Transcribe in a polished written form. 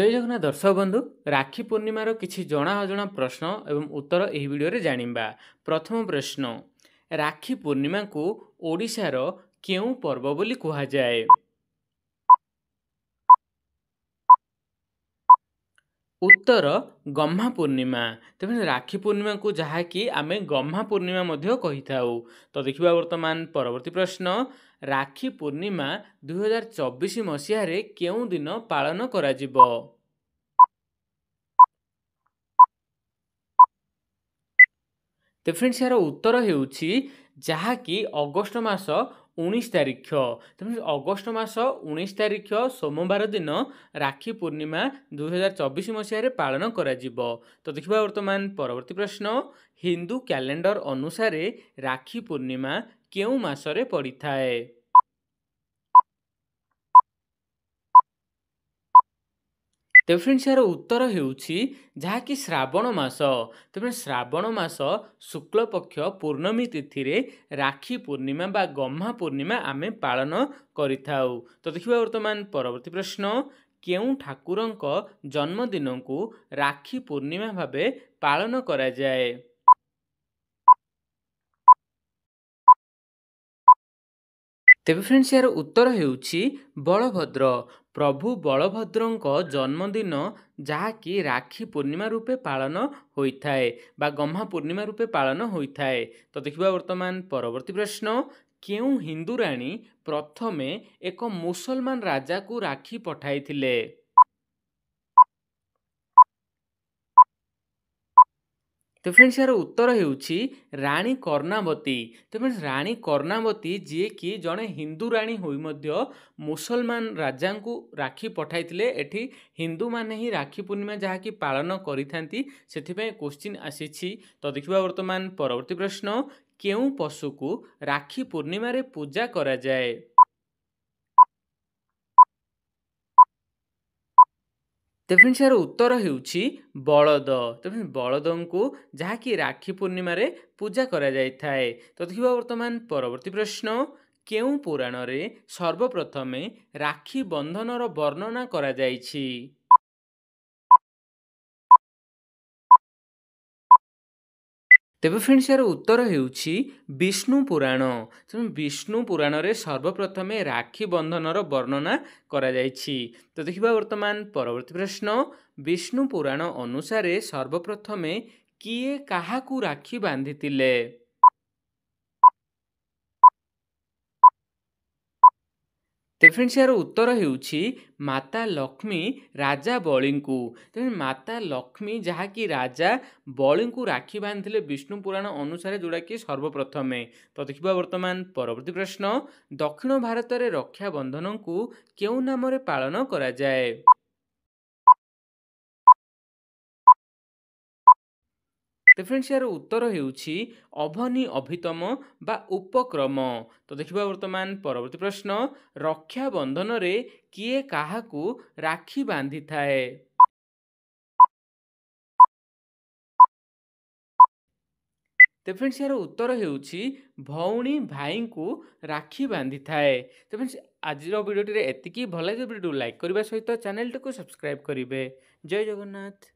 जय जगन्नाथ दर्शक बंधु राखी पूर्णिमार किछि जणा अजणा प्रश्न एवं उत्तर एही वीडियो रे जानिबा। प्रथम प्रश्न, राखी पूर्णिमा को ओडिशार केउ पर्व बोली कुहा जाए? उत्तर गम्हा पूर्णिमा। तेणु राखी पूर्णिमा को जहाँकि आमे गम्हा पूर्णिमा मध्य कही थाउ। तो देखिबा वर्तमान परवर्ती प्रश्न, राखी पूर्णिमा 2024 मसीह रे केउ दिन पालन करा जिवो? तो फ्रेंड्स यार उत्तर हेउछि जहाँकि अगस्ट मास 19 तारिख। तेणु अगस्ट मास 19 तारिख सोमवार दिन राखी पूर्णिमा 2024 मसीह पालन करा जिवो। तो देखिबा वर्तमान परवर्ती प्रश्न, हिंदू कैलेंडर अनुसार राखी पूर्णिमा केउ मासरे पड़ी थाए? तो फ्रेंड्स यार उत्तर हेउछि जहाँकि श्रावण मास। तेणु श्रावण मास शुक्ल पक्ष पूर्णमी तिथि रे राखी पूर्णिमा बा गम्हा पूर्णिमा आमे पालन करिथाउ। तो देखिबा वर्तमान परवर्ती प्रश्न, केउ ठाकुरंक जन्मदिन को राखी पूर्णिमा भाबे पालन करा जाए? तेबे फ्रेंड्स यार उत्तर हेउछि बलभद्र। प्रभु बलभद्रंक जन्मदिन जहाँकि राखी पूर्णिमा रूपे पालन होइथाए बा गम्हा पूर्णिमा रूपे पालन होइथाए। तो देखिबा वर्तमान परवर्ती प्रश्न, केउ हिंदू राणी प्रथमे एक मुसलमान राजा को राखी पठाइथिले? तो फ्रेंड्स यार उत्तर हेउछि राणी कर्णावती। तो फ्रेंड्स राणी कर्णावती जी कि जड़े हिंदू राणी होई मध्य मुसलमान राजा को राखी पठाइथिले। एठी हिंदू माने ही राखी पूर्णिमा जहाँकि पालन करिथांती, सेथिपय क्वेश्चन आसीछि। तो देखिबा वर्तमान परवर्ती प्रश्न, केउ पशु को राखी पूर्णिमा रे पूजा करा जाए? तो फ्रेंड्स यार उत्तर हेउछि बलद। तो फ्रेंड्स बलद को जहाँकि राखी पूर्णिमा रे पूजा करा जाय थाए। तो देखिबा वर्तमान परवर्ती प्रश्न, केउ पुराण रे सर्वप्रथमे राखी बंधनर वर्णना करा जायछि? तेबे फ्रेंड्स यार उत्तर हेउछि विष्णु पुराण। तेणु विष्णु पुराण रे सर्वप्रथमे राखी बंधनर वर्णना करा जायछि। तो देखिबा वर्तमान परवर्ती प्रश्न, विष्णु पुराण अनुसारे सर्वप्रथमे किए काहाकू राखी बांधितिले? तो फ्रेंड्स यार उत्तर हेउछि माता लक्ष्मी राजा बलि को। तेणु माता लक्ष्मी जहाँकि राजा बलि को राखी बांधिले विष्णु पुराण अनुसार, जोड़ा कि सर्वप्रथमे। तो देखिबा वर्तमान परवर्ती प्रश्न, दक्षिण भारत रे रक्षा बंधन को केउ नाम रे पालन करा जाए? तो फ्रेंड्स यार उत्तर हेउछि अभनी अभितम बा उपक्रम। तो देखिबा वर्तमान परवर्ती प्रश्न, रक्षा बंधन रे किए काहाकू राखी बांधि थाए? तो फ्रेंड्स यार उत्तर हेउछि भौणी भाई को राखी बांधि थाए। तो फ्रेंड्स आज वीडियो रे एतिकी भल वीडियो लाइक करबा सहित चैनल को सब्सक्राइब करिवे। जय जगन्नाथ।